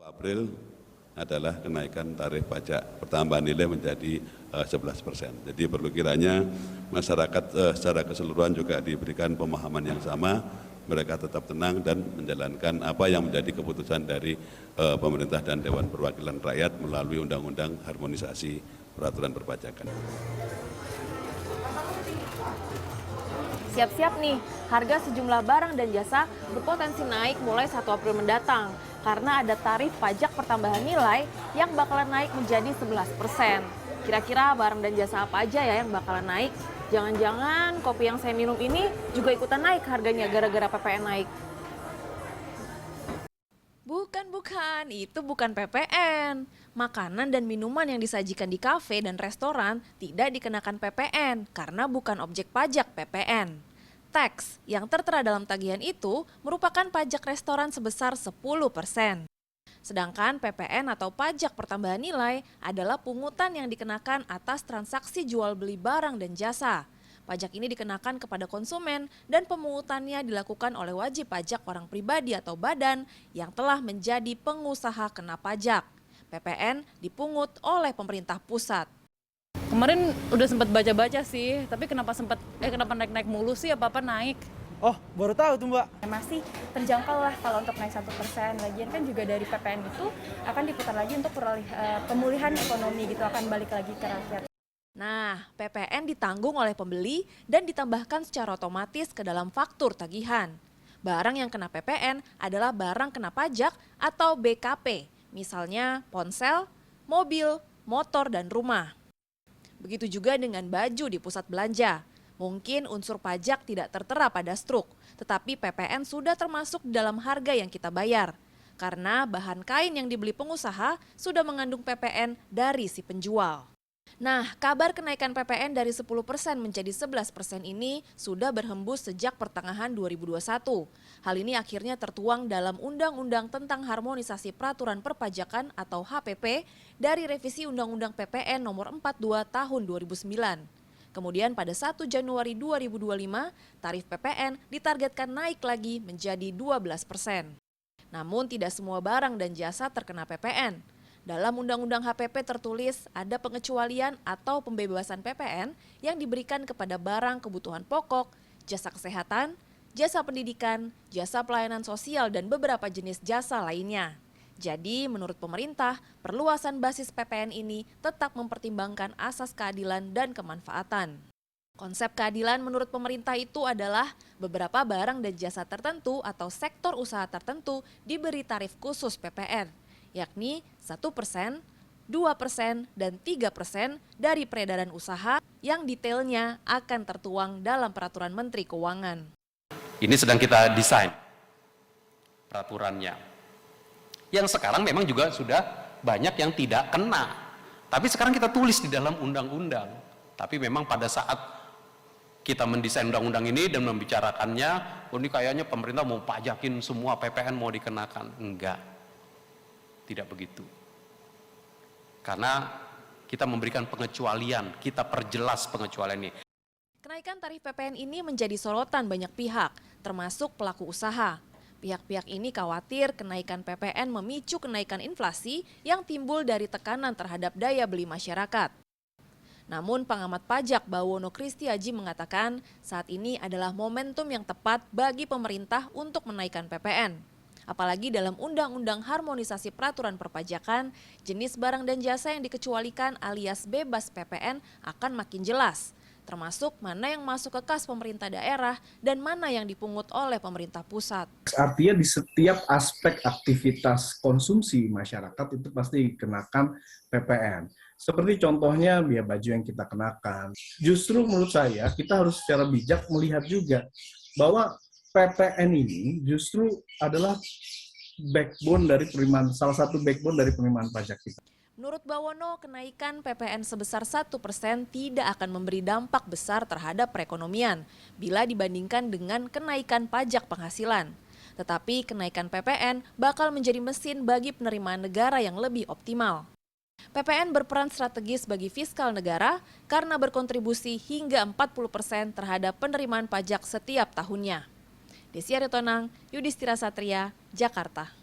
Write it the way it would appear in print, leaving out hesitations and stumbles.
April adalah kenaikan tarif pajak pertambahan nilai menjadi 11%. Jadi perlu kiranya masyarakat secara keseluruhan juga diberikan pemahaman yang sama, mereka tetap tenang dan menjalankan apa yang menjadi keputusan dari pemerintah dan Dewan Perwakilan Rakyat melalui Undang-Undang Harmonisasi Peraturan Perpajakan. Siap-siap nih, harga sejumlah barang dan jasa berpotensi naik mulai 1 April mendatang karena ada tarif pajak pertambahan nilai yang bakalan naik menjadi 11%. Kira-kira barang dan jasa apa aja ya yang bakalan naik? Jangan-jangan kopi yang saya minum ini juga ikutan naik harganya gara-gara PPN naik. Bukan, itu bukan PPN. Makanan dan minuman yang disajikan di kafe dan restoran tidak dikenakan PPN karena bukan objek pajak PPN. Tax yang tertera dalam tagihan itu merupakan pajak restoran sebesar 10%. Sedangkan PPN atau pajak pertambahan nilai adalah pungutan yang dikenakan atas transaksi jual beli barang dan jasa. Pajak ini dikenakan kepada konsumen dan pemungutannya dilakukan oleh wajib pajak orang pribadi atau badan yang telah menjadi pengusaha kena pajak. PPN dipungut oleh pemerintah pusat. Kemarin udah sempat baca-baca sih, tapi kenapa naik-naik mulu sih, apa-apa naik. Oh, baru tahu tuh Mbak. Masih terjangkau lah kalau untuk naik 1%. Lagian kan juga dari PPN itu akan diputar lagi untuk pemulihan ekonomi gitu, akan balik lagi ke rakyat. Nah, PPN ditanggung oleh pembeli dan ditambahkan secara otomatis ke dalam faktur tagihan. Barang yang kena PPN adalah barang kena pajak atau BKP, misalnya ponsel, mobil, motor, dan rumah. Begitu juga dengan baju di pusat belanja. Mungkin unsur pajak tidak tertera pada struk, tetapi PPN sudah termasuk dalam harga yang kita bayar. Karena bahan kain yang dibeli pengusaha sudah mengandung PPN dari si penjual. Nah, kabar kenaikan PPN dari 10% menjadi 11% ini sudah berhembus sejak pertengahan 2021. Hal ini akhirnya tertuang dalam Undang-Undang tentang Harmonisasi Peraturan Perpajakan atau HPP dari revisi Undang-Undang PPN nomor 42 tahun 2009. Kemudian pada 1 Januari 2025, tarif PPN ditargetkan naik lagi menjadi 12%. Namun tidak semua barang dan jasa terkena PPN. Dalam Undang-Undang HPP tertulis ada pengecualian atau pembebasan PPN yang diberikan kepada barang kebutuhan pokok, jasa kesehatan, jasa pendidikan, jasa pelayanan sosial, dan beberapa jenis jasa lainnya. Jadi menurut pemerintah, perluasan basis PPN ini tetap mempertimbangkan asas keadilan dan kemanfaatan. Konsep keadilan menurut pemerintah itu adalah beberapa barang dan jasa tertentu atau sektor usaha tertentu diberi tarif khusus PPN, yakni 1%, 2%, dan 3% dari peredaran usaha yang detailnya akan tertuang dalam Peraturan Menteri Keuangan. Ini sedang kita desain peraturannya. Yang sekarang memang juga sudah banyak yang tidak kena. Tapi sekarang kita tulis di dalam undang-undang. Tapi memang pada saat kita mendesain undang-undang ini dan membicarakannya, oh ini kayaknya pemerintah mau pajakin semua PPN mau dikenakan. Enggak. Tidak begitu. Karena kita memberikan pengecualian, kita perjelas pengecualian ini. Kenaikan tarif PPN ini menjadi sorotan banyak pihak, termasuk pelaku usaha. Pihak-pihak ini khawatir kenaikan PPN memicu kenaikan inflasi yang timbul dari tekanan terhadap daya beli masyarakat. Namun pengamat pajak Bawono Kristiaji mengatakan saat ini adalah momentum yang tepat bagi pemerintah untuk menaikkan PPN. Apalagi dalam Undang-Undang Harmonisasi Peraturan Perpajakan, jenis barang dan jasa yang dikecualikan alias bebas PPN akan makin jelas, termasuk mana yang masuk ke kas pemerintah daerah dan mana yang dipungut oleh pemerintah pusat. Artinya di setiap aspek aktivitas konsumsi masyarakat itu pasti dikenakan PPN. Seperti contohnya biaya baju yang kita kenakan. Justru menurut saya kita harus secara bijak melihat juga bahwa PPN ini justru adalah backbone dari salah satu backbone dari penerimaan pajak kita. Menurut Bawono, kenaikan PPN sebesar 1% tidak akan memberi dampak besar terhadap perekonomian bila dibandingkan dengan kenaikan pajak penghasilan. Tetapi kenaikan PPN bakal menjadi mesin bagi penerimaan negara yang lebih optimal. PPN berperan strategis bagi fiskal negara karena berkontribusi hingga 40% terhadap penerimaan pajak setiap tahunnya. Desi Aritonang, Yudhistira Satria, Jakarta.